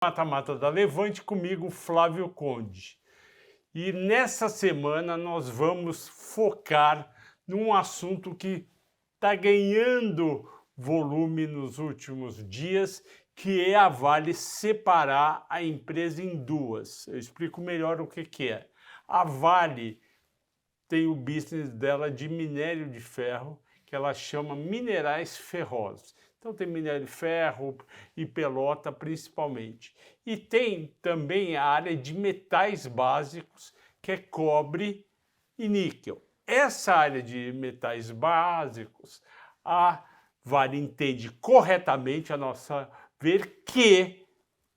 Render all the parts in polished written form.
Mata-Mata da Levante, comigo, Flávio Conde. E nessa semana nós vamos focar num assunto que está ganhando volume nos últimos dias, que é a Vale separar a empresa em duas. Eu explico melhor o que é. A Vale tem o business dela de minério de ferro, que ela chama Minerais Ferrosos. Então tem minério de ferro e pelota principalmente. E tem também a área de metais básicos, que é cobre e níquel. Essa área de metais básicos, a Vale entende corretamente, a nossa ver, que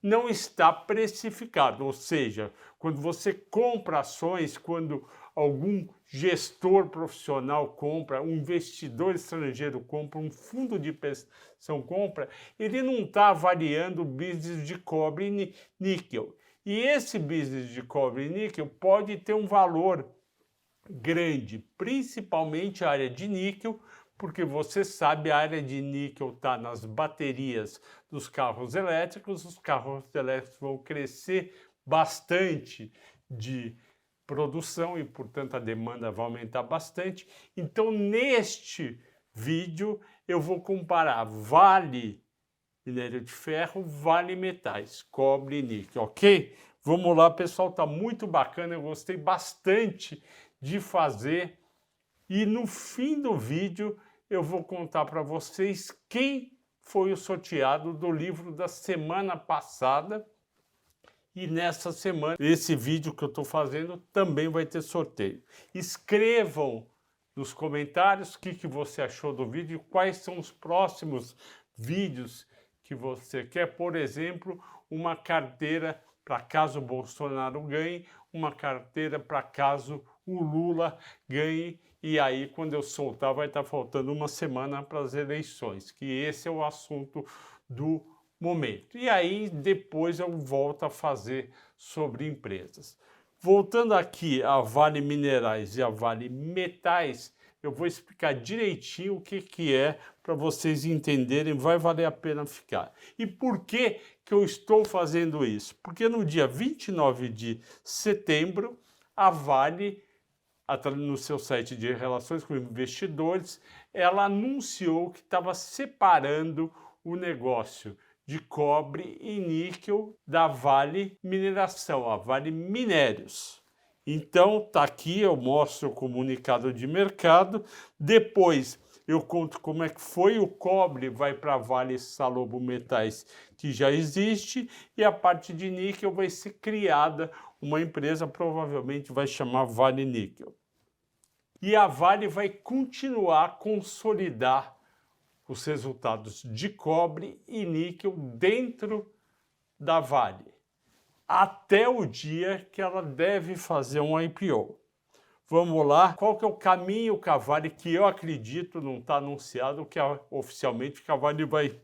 não está precificado, ou seja, quando você compra ações, quando algum gestor profissional compra, um investidor estrangeiro compra, um fundo de pensão compra, ele não está avaliando o business de cobre e níquel. E esse business de cobre e níquel pode ter um valor grande, principalmente a área de níquel, porque você sabe, a área de níquel está nas baterias dos carros elétricos, os carros elétricos vão crescer bastante de produção e, portanto, a demanda vai aumentar bastante. Então, neste vídeo, eu vou comparar Vale minério de ferro, Vale metais, cobre e níquel, ok? Vamos lá, pessoal, tá muito bacana, eu gostei bastante de fazer. E no fim do vídeo eu vou contar para vocês quem foi o sorteado do livro da semana passada. E nessa semana, esse vídeo que eu estou fazendo também vai ter sorteio. Escrevam nos comentários o que você achou do vídeo, quais são os próximos vídeos que você quer. Por exemplo, uma carteira para caso o Bolsonaro ganhe, uma carteira para caso o Lula ganhe, e aí quando eu soltar vai estar faltando uma semana para as eleições, que esse é o assunto do momento. E aí depois eu volto a fazer sobre empresas. Voltando aqui a Vale Minerais e a Vale Metais, eu vou explicar direitinho o que é para vocês entenderem, vai valer a pena ficar. E por que eu estou fazendo isso? Porque no dia 29 de setembro, a Vale, no seu site de relações com investidores, ela anunciou que estava separando o negócio de cobre e níquel da Vale Mineração, a Vale Minérios. Então, tá aqui, eu mostro o comunicado de mercado, depois eu conto como é que foi, o cobre vai para a Vale Salobo Metais, que já existe, e a parte de níquel vai ser criada, uma empresa provavelmente vai chamar Vale Níquel. E a Vale vai continuar a consolidar os resultados de cobre e níquel dentro da Vale, até o dia que ela deve fazer um IPO. Vamos lá, qual que é o caminho que a Vale, que eu acredito, não está anunciado, que oficialmente que a Vale vai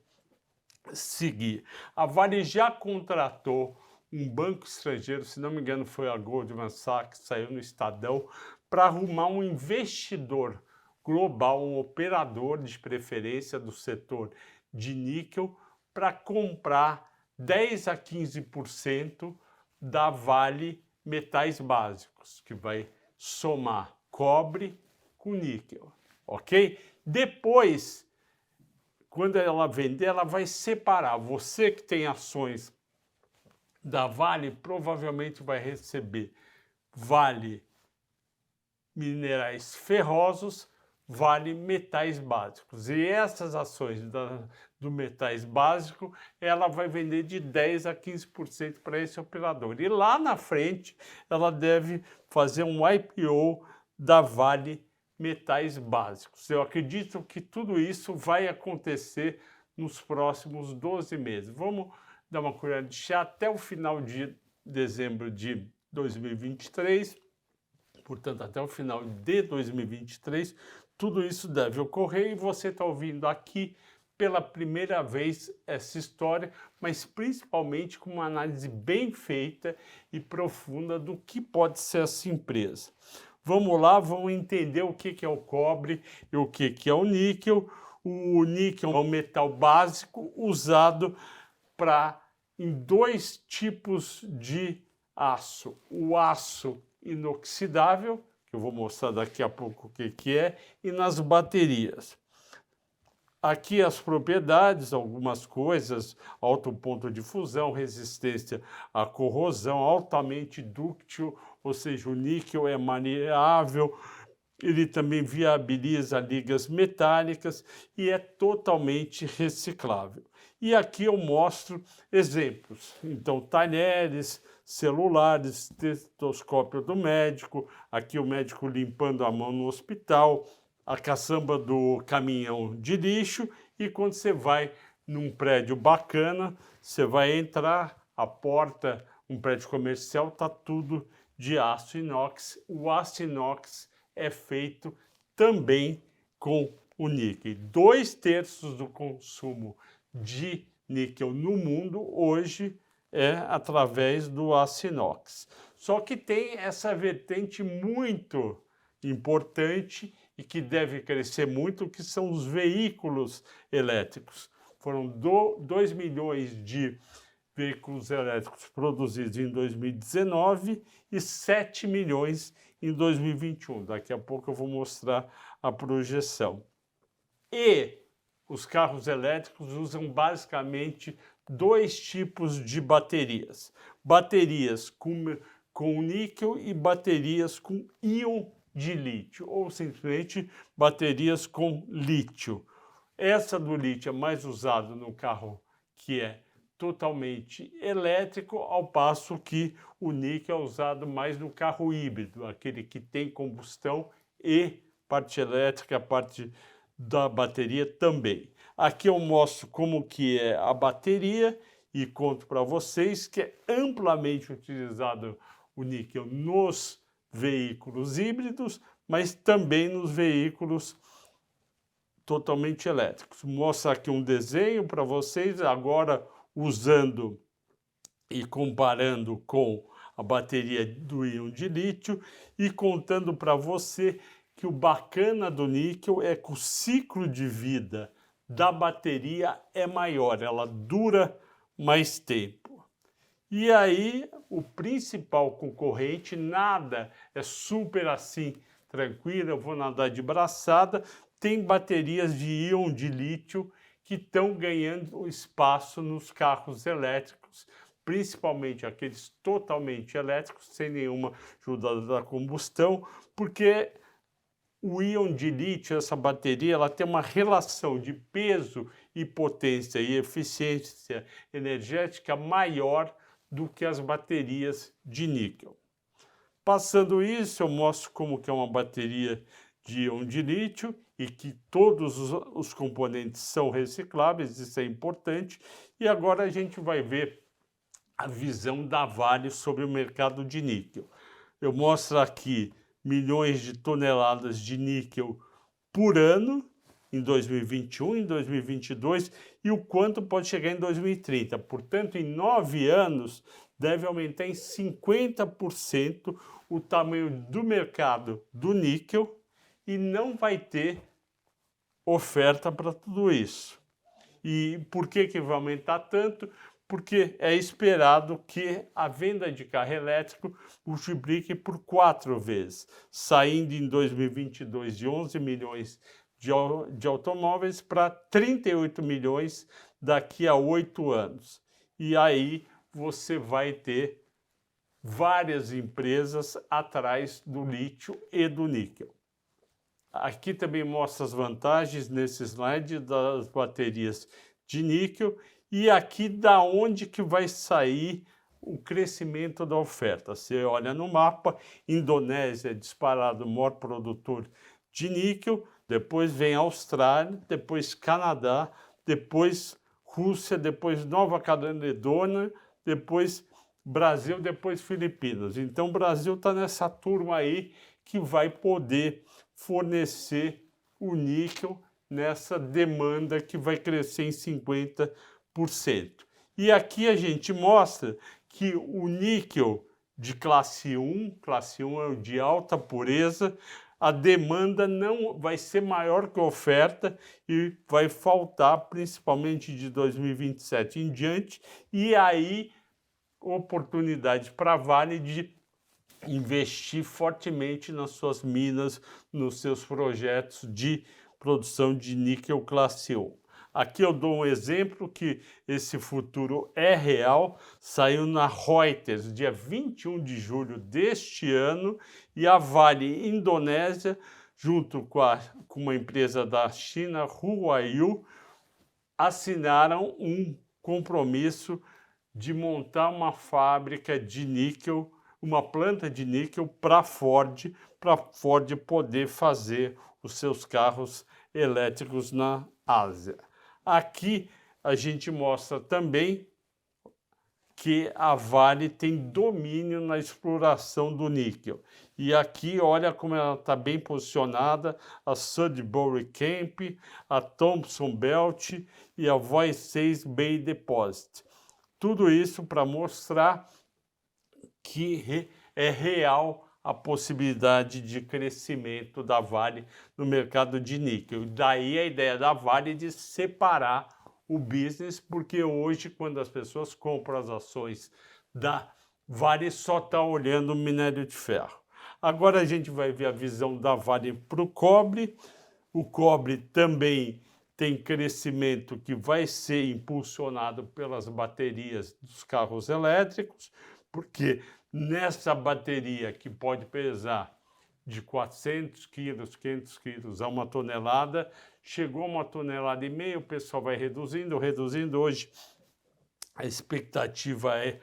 seguir. A Vale já contratou um banco estrangeiro, se não me engano foi a Goldman Sachs, saiu no Estadão, para arrumar um investidor global, um operador de preferência do setor de níquel, para comprar 10 a 15% da Vale Metais Básicos, que vai somar cobre com níquel, ok? Depois, quando ela vender, ela vai separar. Você que tem ações da Vale, provavelmente vai receber Vale Minerais Ferrosos, Vale Metais Básicos. E essas ações do Metais Básico, ela vai vender de 10 a 15% para esse operador. E lá na frente, ela deve fazer um IPO da Vale Metais Básicos. Eu acredito que tudo isso vai acontecer nos próximos 12 meses. Vamos dar uma colher de chá até o final de dezembro de 2023. Portanto, até o final de 2023, tudo isso deve ocorrer e você está ouvindo aqui pela primeira vez essa história, mas principalmente com uma análise bem feita e profunda do que pode ser essa empresa. Vamos lá, vamos entender o que é o cobre e o que é o níquel. O níquel é um metal básico usado para em dois tipos de aço. O aço inoxidável, que eu vou mostrar daqui a pouco o que é, e nas baterias. Aqui as propriedades, algumas coisas: alto ponto de fusão, resistência à corrosão, altamente dúctil, ou seja, o níquel é maleável, ele também viabiliza ligas metálicas e é totalmente reciclável. E aqui eu mostro exemplos. Então, talheres, celulares, estetoscópio do médico, aqui o médico limpando a mão no hospital, a caçamba do caminhão de lixo, e quando você vai num prédio bacana, você vai entrar, a porta, um prédio comercial, está tudo de aço inox. O aço inox é feito também com o níquel. 2/3 do consumo de níquel no mundo hoje é através do aço inox. Só que tem essa vertente muito importante e que deve crescer muito, que são os veículos elétricos. Foram 2 milhões de veículos elétricos produzidos em 2019 e 7 milhões em 2021. Daqui a pouco eu vou mostrar a projeção. E os carros elétricos usam basicamente dois tipos de baterias. Baterias com níquel e baterias com íon de lítio, ou simplesmente baterias com lítio. Essa do lítio é mais usada no carro que é totalmente elétrico, ao passo que o níquel é usado mais no carro híbrido, aquele que tem combustão e parte elétrica, a parte da bateria também. Aqui eu mostro como que é a bateria e conto para vocês que é amplamente utilizado o níquel nos veículos híbridos, mas também nos veículos totalmente elétricos. Mostro aqui um desenho para vocês, agora usando e comparando com a bateria do íon de lítio e contando para você que o bacana do níquel é que o ciclo de vida da bateria é maior, ela dura mais tempo. E aí, o principal concorrente, nada é super assim tranquilo, eu vou nadar de braçada, tem baterias de íon de lítio que estão ganhando espaço nos carros elétricos, principalmente aqueles totalmente elétricos, sem nenhuma ajuda da combustão, porque o íon de lítio, essa bateria, ela tem uma relação de peso e potência e eficiência energética maior do que as baterias de níquel. Passando isso, eu mostro como que é uma bateria de íon de lítio e que todos os componentes são recicláveis, isso é importante. E agora a gente vai ver a visão da Vale sobre o mercado de níquel. Eu mostro aqui milhões de toneladas de níquel por ano em 2021, em 2022 e o quanto pode chegar em 2030. Portanto, em 9 anos, deve aumentar em 50% o tamanho do mercado do níquel e não vai ter oferta para tudo isso. E por que vai aumentar tanto? Porque é esperado que a venda de carro elétrico multiplique por 4 vezes, saindo em 2022 de 11 milhões de automóveis para 38 milhões daqui a 8 anos. E aí você vai ter várias empresas atrás do lítio e do níquel. Aqui também mostra as vantagens nesse slide das baterias de níquel e aqui da onde que vai sair o crescimento da oferta. Você olha no mapa, Indonésia é disparado o maior produtor de níquel, depois vem Austrália, depois Canadá, depois Rússia, depois Nova Caledônia, depois Brasil, depois Filipinas. Então o Brasil está nessa turma aí que vai poder fornecer o níquel nessa demanda que vai crescer em 50%. E aqui a gente mostra que o níquel de classe 1 é o de alta pureza, a demanda não vai ser maior que a oferta e vai faltar, principalmente de 2027 em diante, e aí oportunidade para a Vale de investir fortemente nas suas minas, nos seus projetos de produção de níquel classe 1. Aqui eu dou um exemplo que esse futuro é real, saiu na Reuters, dia 21 de julho deste ano, e a Vale Indonésia, junto com uma empresa da China, Huayou, assinaram um compromisso de montar uma fábrica de níquel, uma planta de níquel para a Ford poder fazer os seus carros elétricos na Ásia. Aqui a gente mostra também que a Vale tem domínio na exploração do níquel. E aqui, olha como ela está bem posicionada, a Sudbury Camp, a Thompson Belt e a Voisey's Bay Deposit. Tudo isso para mostrar que é real a possibilidade de crescimento da Vale no mercado de níquel. Daí a ideia da Vale de separar o business, porque hoje, quando as pessoas compram as ações da Vale, só está olhando o minério de ferro. Agora a gente vai ver a visão da Vale para o cobre. O cobre também tem crescimento que vai ser impulsionado pelas baterias dos carros elétricos, porque nessa bateria que pode pesar de 400 quilos, 500 quilos a 1 tonelada, chegou a 1,5 toneladas, o pessoal vai reduzindo. Hoje a expectativa é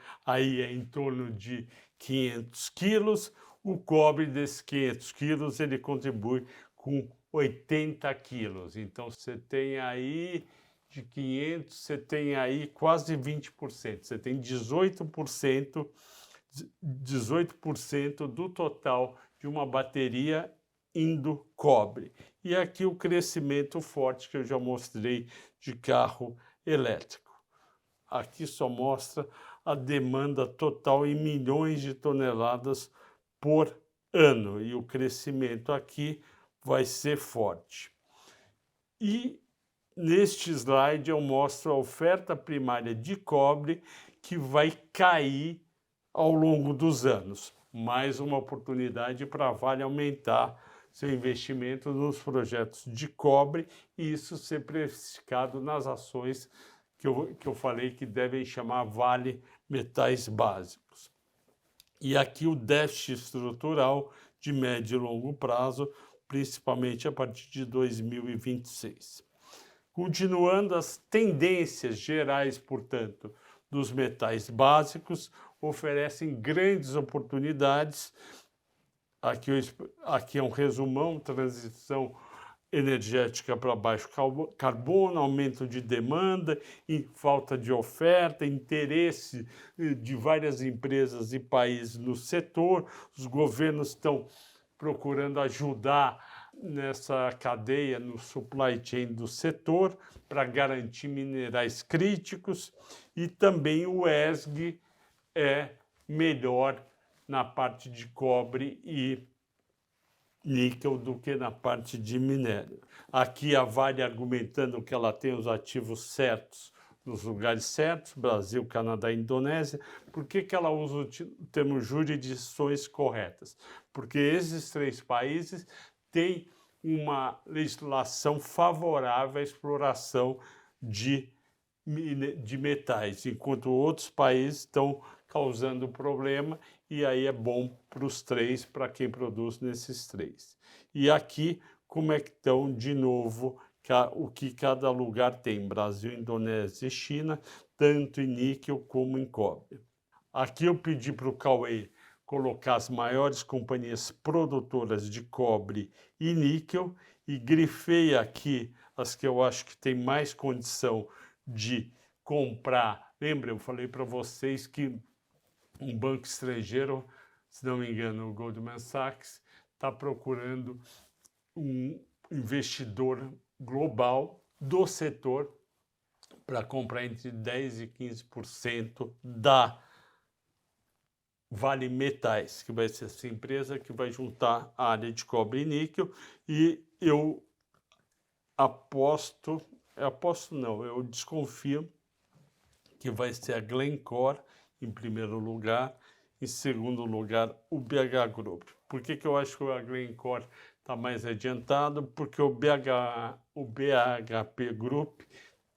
em torno de 500 quilos. O cobre desses 500 quilos, ele contribui com 80 quilos. Então, você tem aí de 500, você tem aí quase 20%. Você tem 18% do total de uma bateria indo cobre. E aqui o crescimento forte que eu já mostrei de carro elétrico. Aqui só mostra a demanda total em milhões de toneladas por ano. E o crescimento aqui vai ser forte. E neste slide eu mostro a oferta primária de cobre que vai cair ao longo dos anos. Mais uma oportunidade para a Vale aumentar seu investimento nos projetos de cobre e isso ser precificado nas ações que eu falei que devem chamar Vale Metais Básicos. E aqui o déficit estrutural de médio e longo prazo, principalmente a partir de 2026. Continuando as tendências gerais, portanto, dos metais básicos, oferecem grandes oportunidades. Aqui é um resumão: transição energética para baixo carbono, aumento de demanda, falta de oferta, interesse de várias empresas e países no setor. Os governos estão procurando ajudar nessa cadeia, no supply chain do setor, para garantir minerais críticos, e também o ESG é melhor na parte de cobre e níquel do que na parte de minério. Aqui a Vale argumentando que ela tem os ativos certos nos lugares certos, Brasil, Canadá e Indonésia. Por que ela usa o termo jurisdições corretas? Porque esses três países têm uma legislação favorável à exploração de metais, enquanto outros países estão causando problema, e aí é bom para os três, para quem produz nesses três. E aqui, como é que estão, de novo, o que cada lugar tem, Brasil, Indonésia e China, tanto em níquel como em cobre. Aqui eu pedi para o Cauê colocar as maiores companhias produtoras de cobre e níquel e grifei aqui as que eu acho que tem mais condição de comprar. Lembra, eu falei para vocês que um banco estrangeiro, se não me engano, o Goldman Sachs, está procurando um investidor global do setor para comprar entre 10% e 15% da Vale Metais, que vai ser essa empresa que vai juntar a área de cobre e níquel, e eu eu desconfio que vai ser a Glencore em primeiro lugar, em segundo lugar o BH Group. Por que eu acho que a Glencore está mais adiantado? Porque o BHP Group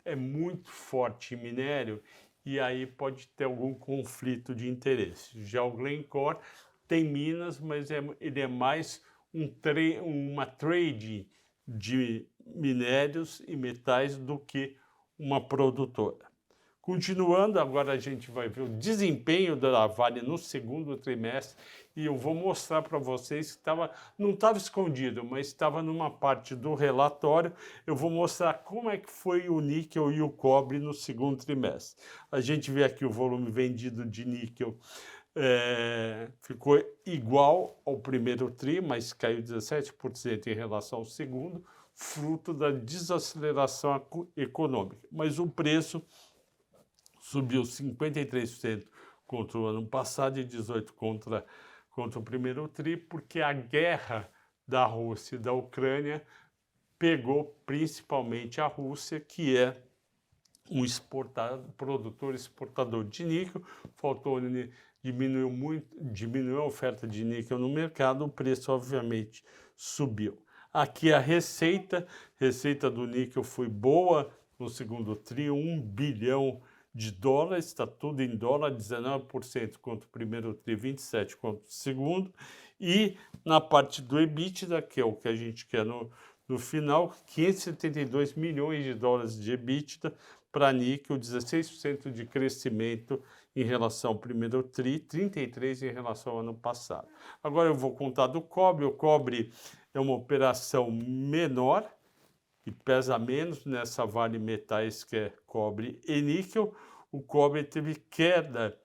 é muito forte em minério e aí pode ter algum conflito de interesse. Já o Glencore tem minas, mas ele é mais uma trade de minérios e metais do que uma produtora. Continuando, agora a gente vai ver o desempenho da Vale no segundo trimestre e eu vou mostrar para vocês que não estava escondido, mas estava numa parte do relatório. Eu vou mostrar como é que foi o níquel e o cobre no segundo trimestre. A gente vê aqui o volume vendido de níquel ficou igual ao primeiro tri, mas caiu 17% em relação ao segundo, fruto da desaceleração econômica. Mas o preço subiu 53% contra o ano passado e 18% contra o primeiro tri, porque a guerra da Rússia e da Ucrânia pegou principalmente a Rússia, que é um produtor exportador de níquel, diminuiu a oferta de níquel no mercado, o preço obviamente subiu. Aqui a receita do níquel foi boa no segundo tri, 1 bilhão de dólares, está tudo em dólar, 19% contra o primeiro tri, 27% contra o segundo, e na parte do EBITDA, que é o que a gente quer no final, 572 milhões de dólares de EBITDA para níquel, 16% de crescimento em relação ao primeiro tri, 33% em relação ao ano passado. Agora eu vou contar do cobre. O cobre é uma operação menor, e pesa menos nessa Vale Metais, que é cobre e níquel. O cobre teve queda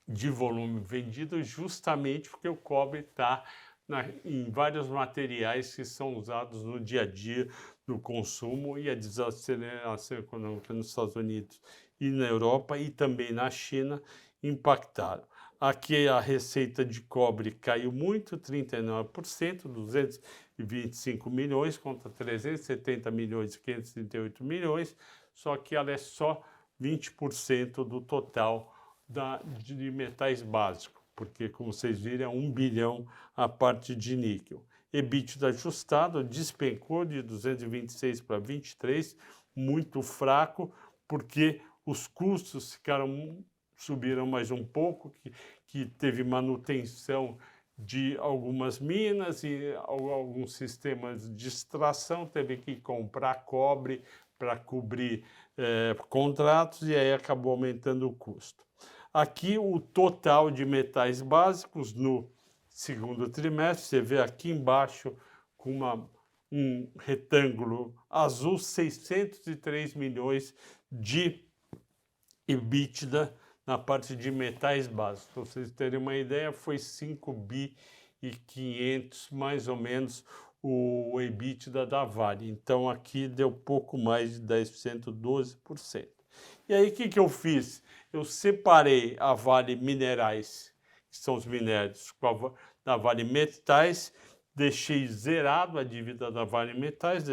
de volume vendido justamente porque o cobre está em vários materiais que são usados no dia a dia, no consumo, e a desaceleração econômica nos Estados Unidos e na Europa e também na China impactaram. Aqui a receita de cobre caiu muito, 39%, 225 milhões contra 370 milhões e 538 milhões, só que ela é só 20% do total de metais básicos, porque, como vocês viram, é 1 bilhão a parte de níquel. EBITDA ajustado despencou de 226 para 23, muito fraco, porque os custos subiram mais um pouco, que teve manutenção de algumas minas e alguns sistemas de extração, teve que comprar cobre para cobrir contratos e aí acabou aumentando o custo. Aqui o total de metais básicos no segundo trimestre, você vê aqui embaixo com um retângulo azul, 603 milhões de EBITDA na parte de metais básicos. Para vocês terem uma ideia, foi 5 bi e 500 mais ou menos o EBITDA da Vale. Então aqui deu pouco mais de 10%, 12%. E aí o que eu fiz? Eu separei a Vale Minerais, que são os minérios, da Vale Metais, deixei zerado a dívida da Vale Metais,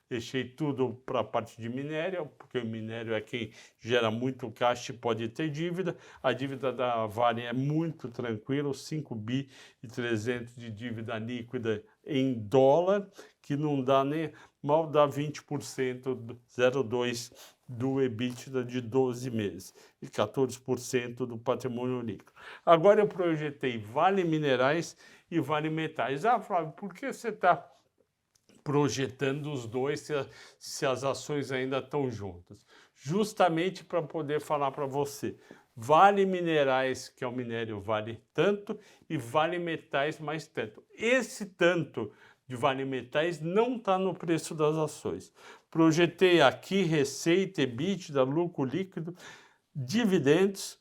deixei tudo para a parte de minério, porque o minério é quem gera muito caixa e pode ter dívida. A dívida da Vale é muito tranquila, 5 bi e 300 de dívida líquida em dólar, que não dá nem mal dá 20%, 0,2% do EBITDA de 12 meses e 14% do patrimônio líquido. Agora eu projetei Vale Minerais e Vale Metais. Ah, Flávio, por que você está projetando os dois se as ações ainda estão juntas? Justamente para poder falar para você. Vale Minerais, que é o minério, vale tanto, e Vale Metais mais tanto. Esse tanto de Vale Metais não está no preço das ações. Projetei aqui receita, EBITDA, lucro líquido, dividendos.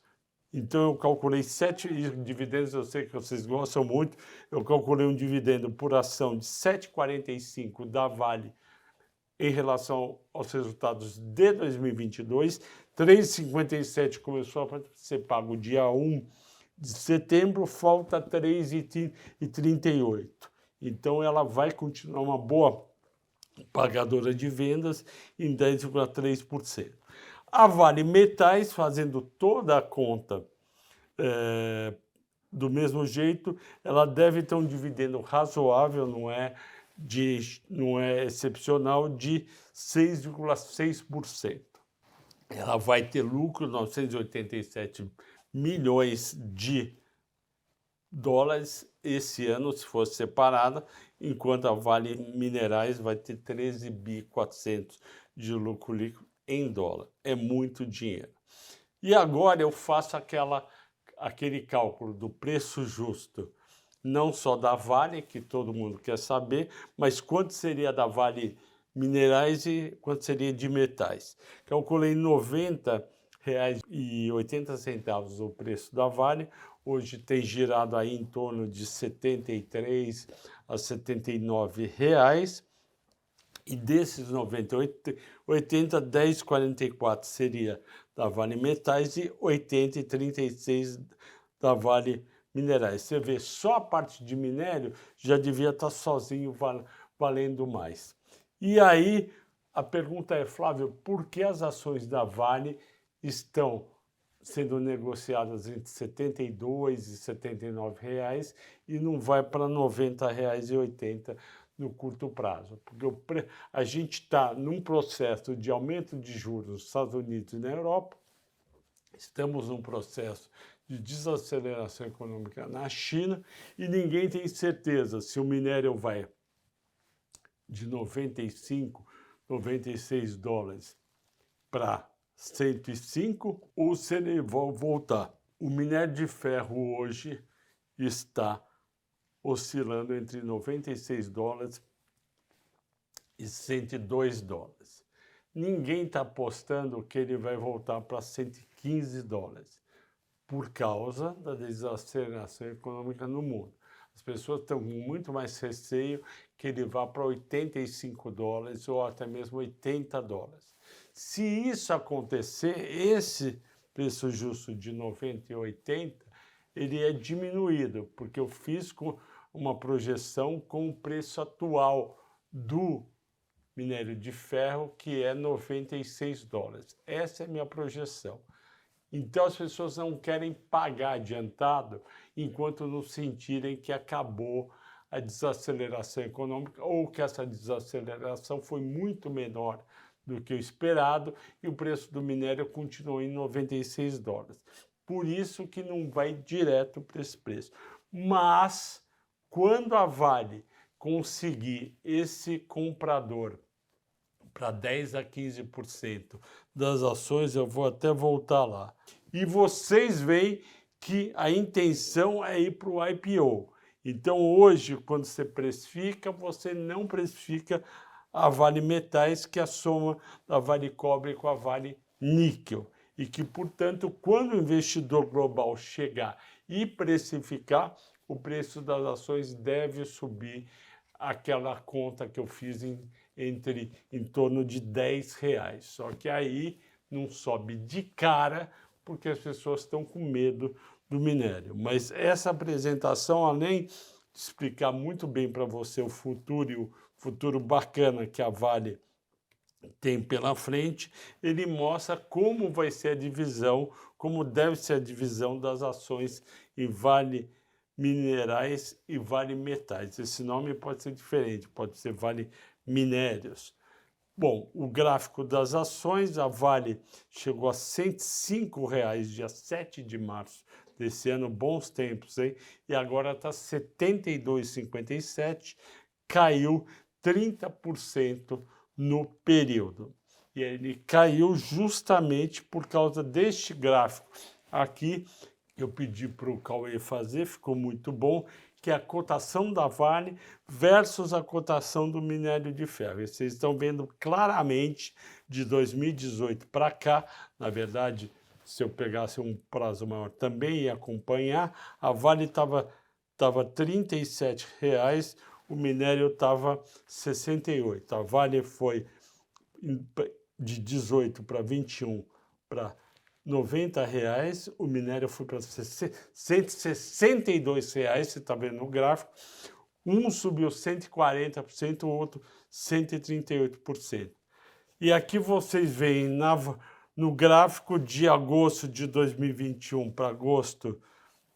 Então eu calculei 7 dividendos, eu sei que vocês gostam muito. Eu calculei um dividendo por ação de 7,45 da Vale em relação aos resultados de 2022. 3,57 começou a ser pago dia 1 de setembro, falta 3,38. Então, ela vai continuar uma boa pagadora de vendas em 10,3%. A Vale Metais, fazendo toda a conta do mesmo jeito, ela deve ter um dividendo razoável, não é excepcional, de 6,6%. Ela vai ter lucro, 987 milhões de dólares esse ano, se fosse separada, enquanto a Vale Minerais vai ter 13.400 de lucro líquido em dólar. É muito dinheiro. E agora eu faço aquele cálculo do preço justo, não só da Vale, que todo mundo quer saber, mas quanto seria da Vale Minerais e quanto seria de metais. Calculei R$ 90,80 o preço da Vale. Hoje tem girado aí em torno de R$ 73 a R$ 79. E desses 98, 80, 10,44 seria da Vale Metais e 80,36 da Vale Minerais. Você vê, só a parte de minério já devia estar sozinho valendo mais. E aí a pergunta é, Flávio, por que as ações da Vale estão sendo negociadas entre R$ 72 e R$ 79 e não vai para R$ 90,80 no curto prazo? Porque a gente está num processo de aumento de juros nos Estados Unidos e na Europa, estamos num processo de desaceleração econômica na China e ninguém tem certeza se o minério vai de 95, 96 dólares para 105 ou se ele vai voltar. O minério de ferro hoje está oscilando entre 96 dólares e 102 dólares. Ninguém está apostando que ele vai voltar para 115 dólares por causa da desaceleração econômica no mundo. As pessoas estão com muito mais receio que ele vá para 85 dólares ou até mesmo 80 dólares. Se isso acontecer, esse preço justo de 90 e 80, ele é diminuído, porque eu fiz uma projeção com o preço atual do minério de ferro, que é 96 dólares. Essa é a minha projeção. Então, as pessoas não querem pagar adiantado enquanto não sentirem que acabou a desaceleração econômica ou que essa desaceleração foi muito menor do que o esperado e o preço do minério continuou em 96 dólares. Por isso que não vai direto para esse preço. Mas, quando a Vale conseguir esse comprador para 10 a 15% das ações, eu vou até voltar lá. E vocês veem que a intenção é ir para o IPO. Então, hoje, quando você precifica, você não precifica a Vale Metais, que é a soma da Vale Cobre com a Vale Níquel. E que, portanto, quando o investidor global chegar e precificar, o preço das ações deve subir aquela conta que eu fiz em torno de R$10. Só que aí não sobe de cara, porque as pessoas estão com medo do minério. Mas essa apresentação, além de explicar muito bem para você o futuro e o futuro bacana que a Vale tem pela frente, ele mostra como vai ser a divisão, como deve ser a divisão das ações em Vale Minerais e Vale Metais. Esse nome pode ser diferente, pode ser Vale Minérios. Bom, o gráfico das ações, a Vale chegou a R$ 105 dia 7 de março desse ano, bons tempos, hein? E agora está R$ 72,57, caiu 30% no período. E ele caiu justamente por causa deste gráfico aqui, eu pedi para o Cauê fazer, ficou muito bom, que é a cotação da Vale versus a cotação do minério de ferro. E vocês estão vendo claramente, de 2018 para cá, na verdade, se eu pegasse um prazo maior, também ia acompanhar, a Vale estava R$ 37, o minério estava 68. A Vale foi de 18 para 21 para R$ 90, o minério foi para R$ 162, você está vendo no gráfico. Um subiu 140%, o outro 138%. E aqui vocês veem no gráfico de agosto de 2021 para agosto,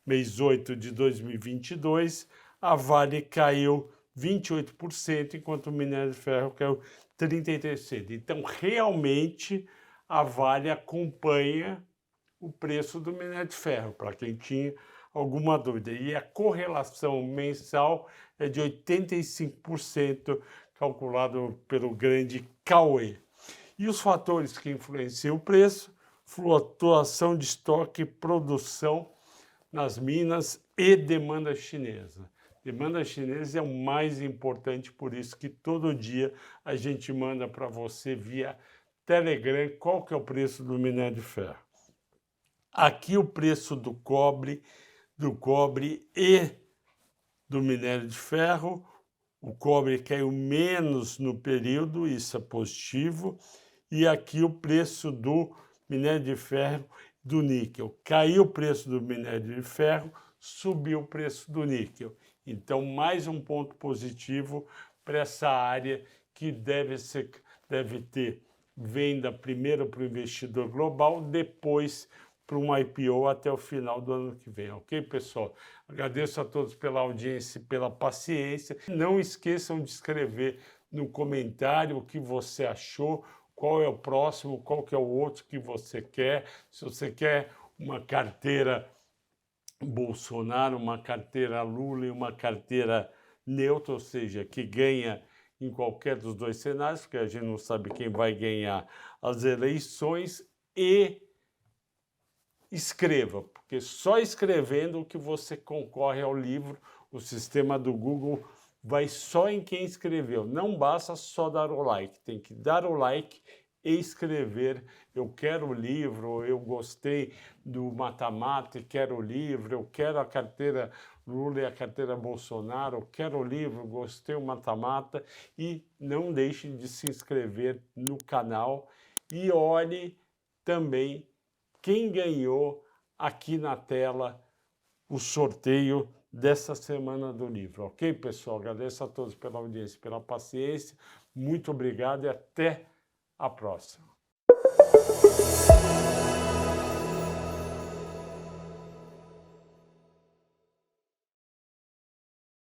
mês 8 de 2022, a Vale caiu 28%, enquanto o minério de ferro caiu 33%. Então, realmente, a Vale acompanha o preço do minério de ferro, para quem tinha alguma dúvida. E a correlação mensal é de 85%, calculado pelo grande Cauê. E os fatores que influenciam o preço: flutuação de estoque, produção nas minas e demanda chinesa. Demanda chinesa é o mais importante, por isso que todo dia a gente manda para você via Telegram qual que é o preço do minério de ferro. Aqui o preço do cobre e do minério de ferro. O cobre caiu menos no período, isso é positivo. E aqui o preço do minério de ferro, do níquel. Caiu o preço do minério de ferro, subiu o preço do níquel. Então, mais um ponto positivo para essa área que deve ter venda primeiro para o investidor global, depois para um IPO até o final do ano que vem, ok, pessoal? Agradeço a todos pela audiência e pela paciência. Não esqueçam de escrever no comentário o que você achou, qual é o próximo, qual que é o outro que você quer. Se você quer uma carteira Bolsonaro, uma carteira Lula e uma carteira neutra, ou seja, que ganha em qualquer dos dois cenários, porque a gente não sabe quem vai ganhar as eleições, e escreva, porque só escrevendo que você concorre ao livro. O sistema do Google vai só em quem escreveu. Não basta só dar o like, tem que dar o like e escrever: eu quero o livro, eu gostei do mata-mata e quero o livro, eu quero a carteira Lula e a carteira Bolsonaro, eu quero o livro, gostei do mata-mata. E não deixe de se inscrever no canal e olhe também quem ganhou aqui na tela o sorteio dessa semana do livro, ok, pessoal? Agradeço a todos pela audiência, pela paciência, muito obrigado e até a próxima.